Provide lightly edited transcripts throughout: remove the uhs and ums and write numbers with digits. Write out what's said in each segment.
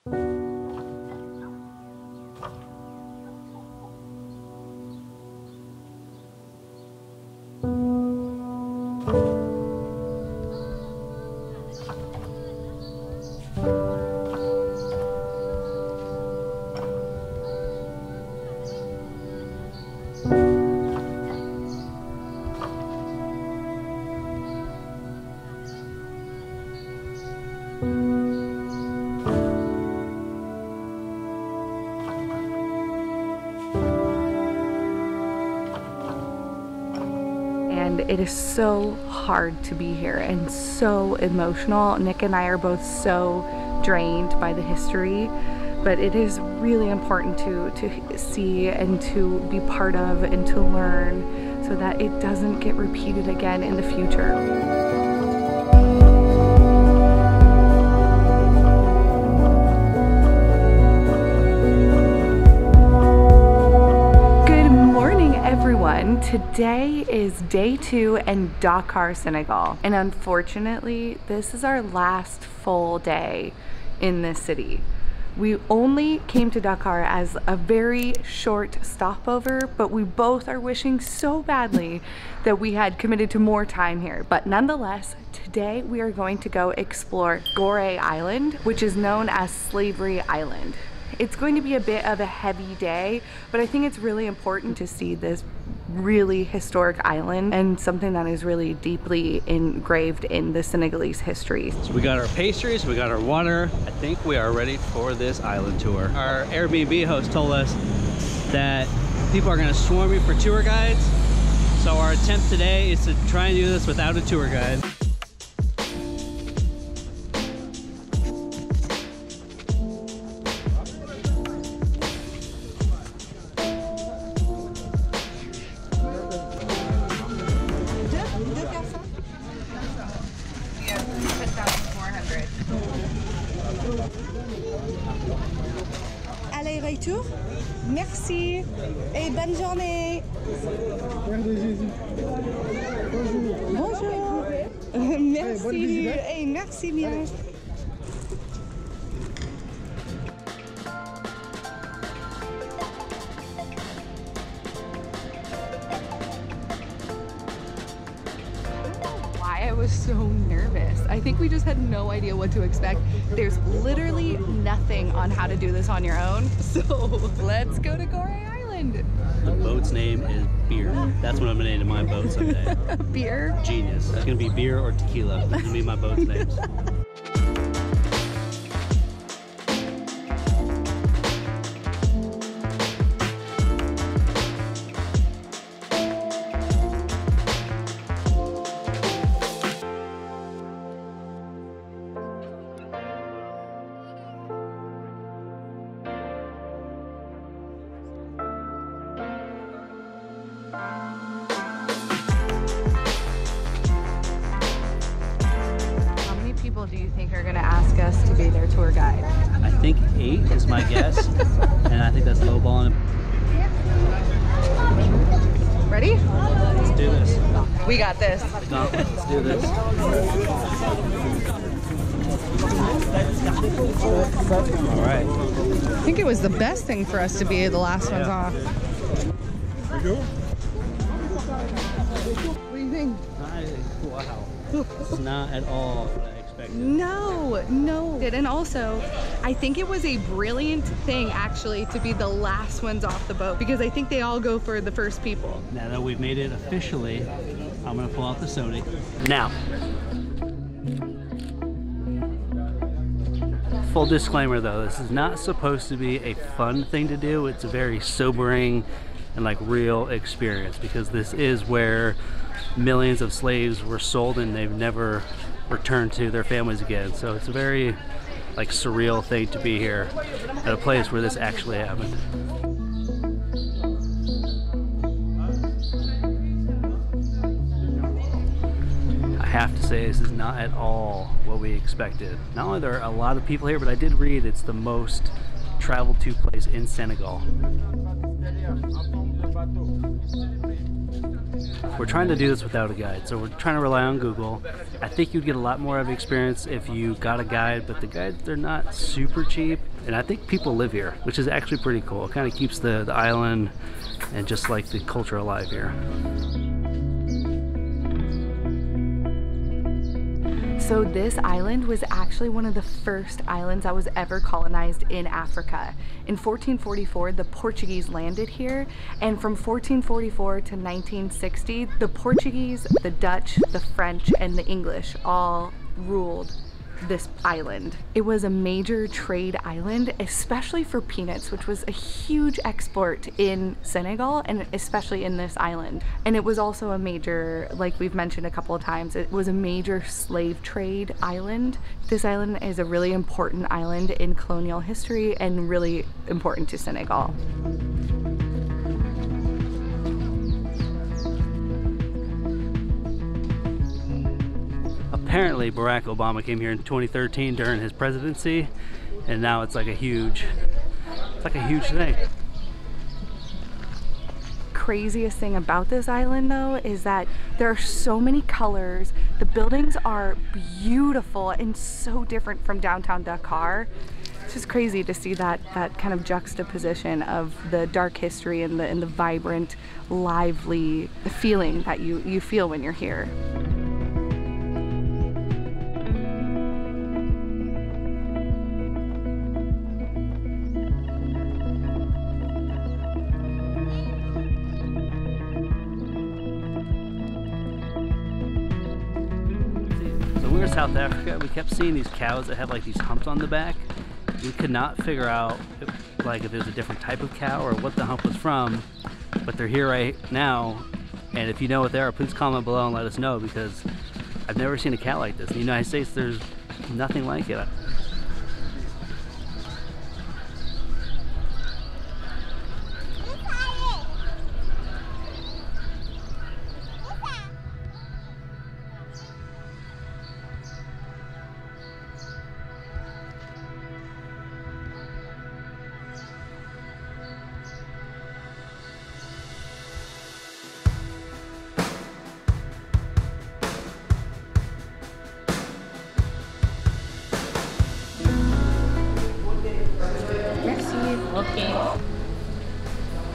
And it is so hard to be here and so emotional. Nick and I are both so drained by the history, but it is really important to see and to be part of and to learn so that it doesn't get repeated again in the future. Today is day 2 in Dakar, Senegal, and unfortunately this is our last full day in this city. We only came to Dakar as a very short stopover, but we both are wishing so badly that we had committed to more time here. But nonetheless, today we are going to go explore Goree Island, which is known as Slavery Island. It's going to be a bit of a heavy day, but I think it's really important to see this really historic island and something that is really deeply engraved in the Senegalese history. So we got our pastries, we got our water. I think we are ready for this island tour. Our Airbnb host told us that people are gonna swarm me for tour guides. So our attempt today is to try and do this without a tour guide. Aller-retour. Merci et bonne journée. Bonjour. Merci. Hey, merci bien. I was so nervous. I think we just had no idea what to expect. There's literally nothing on how to do this on your own. So let's go to Goree Island. The boat's name is Beer. That's what I'm gonna name my boat someday. Beer? Genius. It's gonna be beer or tequila. That's gonna be my boat's names. Do you think are going to ask us to be their tour guide? I think 8 is my guess, and I think that's lowballing. Ready? Let's do this. We got this. Let's do this. All right. I think it was the best thing for us to be the last ones off. We go? What do you think? Wow. It's not at all what I expected. No. And also, I think it was a brilliant thing actually to be the last ones off the boat, because I think they all go for the first people. Now that we've made it officially, I'm gonna pull out the Sony. Now, full disclaimer though, this is not supposed to be a fun thing to do. It's a very sobering and like real experience, because this is where millions of slaves were sold and they've never returned to their families again. So it's a very like surreal thing to be here at a place where this actually happened. I have to say, this is not at all what we expected. Not only are there a lot of people here, but I did read it's the most traveled to place in Senegal. We're trying to do this without a guide, so we're trying to rely on Google. I think you'd get a lot more of the experience if you got a guide, but the guides, they're not super cheap, and I think people live here, which is actually pretty cool. It kind of keeps the island and just like the culture alive here. So this island was actually one of the first islands that was ever colonized in Africa. In 1444, the Portuguese landed here, and from 1444 to 1960, the Portuguese, the Dutch, the French, and the English all ruled this island. It was a major trade island, especially for peanuts, which was a huge export in Senegal and especially in this island. And it was also a major, like we've mentioned a couple of times, it was a major slave trade island. This island is a really important island in colonial history and really important to Senegal. Apparently Barack Obama came here in 2013 during his presidency, and now it's like a huge thing. Craziest thing about this island though is that there are so many colors. The buildings are beautiful and so different from downtown Dakar. It's just crazy to see that kind of juxtaposition of the dark history and the vibrant, lively feeling that you feel when you're here. When we were in South Africa, we kept seeing these cows that have like these humps on the back. We could not figure out if there's a different type of cow or what the hump was from, but they're here right now. And if you know what they are, please comment below and let us know, because I've never seen a cow like this. In the United States, there's nothing like it.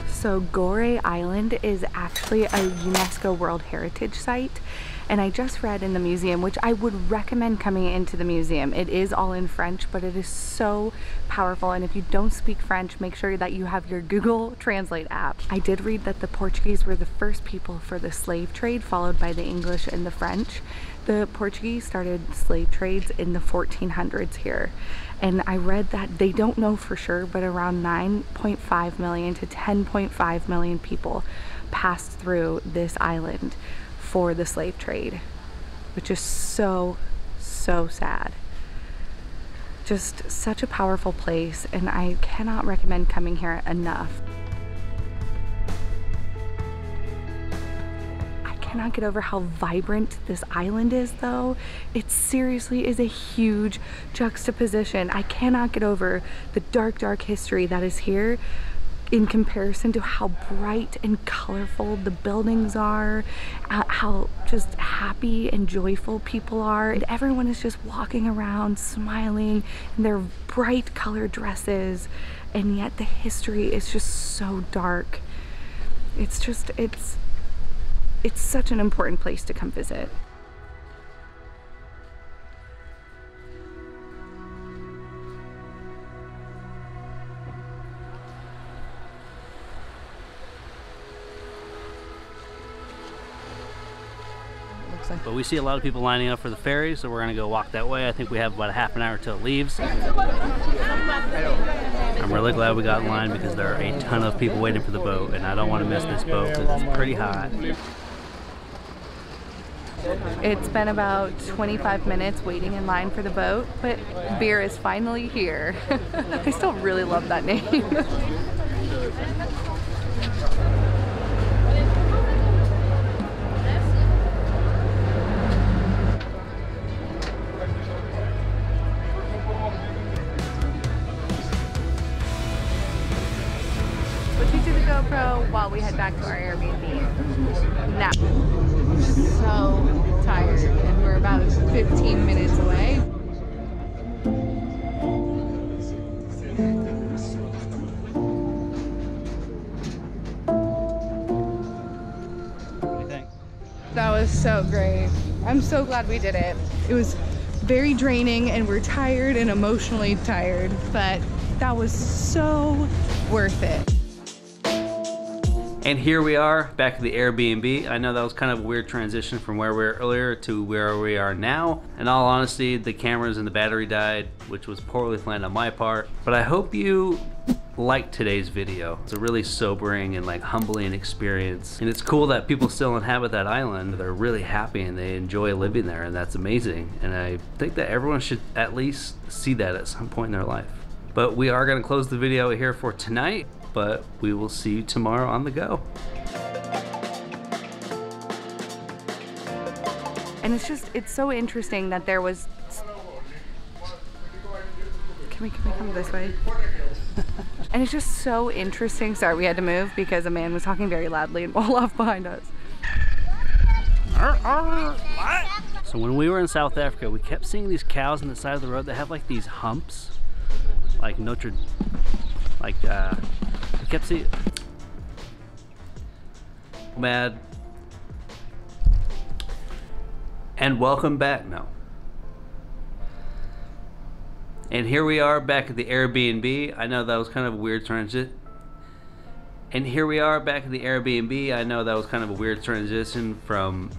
So Goree Island is actually a UNESCO World Heritage Site, and I just read in the museum, which I would recommend coming into the museum. It is all in French, but it is so powerful, and if you don't speak French, make sure that you have your Google Translate app. I did read that the Portuguese were the first people for the slave trade, followed by the English and the French. The Portuguese started slave trades in the 1400s here, and I read that they don't know for sure, but around 9.5 million to 10.5 million people passed through this island for the slave trade, which is so sad. Just such a powerful place, and I cannot recommend coming here enough. I cannot get over how vibrant this island is though. It seriously is a huge juxtaposition. I cannot get over the dark history that is here in comparison to how bright and colorful the buildings are, how just happy and joyful people are, and everyone is just walking around smiling in their bright colored dresses, and yet the history is just so dark. It's such an important place to come visit. But we see a lot of people lining up for the ferry, so we're gonna go walk that way. I think we have about a half an hour till it leaves. I'm really glad we got in line, because there are a ton of people waiting for the boat, and I don't want to miss this boat because it's pretty hot. It's been about 25 minutes waiting in line for the boat, but beer is finally here. I still really love that name. Switching to the GoPro. GoPro while we head back to our Airbnb. Now, so tired, and we're about 15 minutes away. What do you think? That was so great. I'm so glad we did it. It was very draining and we're tired and emotionally tired, but that was so worth it. And here we are back at the Airbnb. I know that was kind of a weird transition from where we were earlier to where we are now. In all honesty, the cameras and the battery died, which was poorly planned on my part. But I hope you liked today's video. It's a really sobering and like humbling experience. And it's cool that people still inhabit that island. They're really happy and they enjoy living there, and that's amazing. And I think that everyone should at least see that at some point in their life. But we are gonna close the video here for tonight, but we will see you tomorrow on the go. And it's so interesting that there was, can we come this way? And it's just so interesting. Sorry, we had to move because a man was talking very loudly and wall off behind us. So when we were in South Africa, we kept seeing these cows on the side of the road that have like these humps, like we kept seeing. Mad. And welcome back. No. And here we are back at the Airbnb. I know that was kind of a weird transition. And here we are back at the Airbnb. I know that was kind of a weird transition from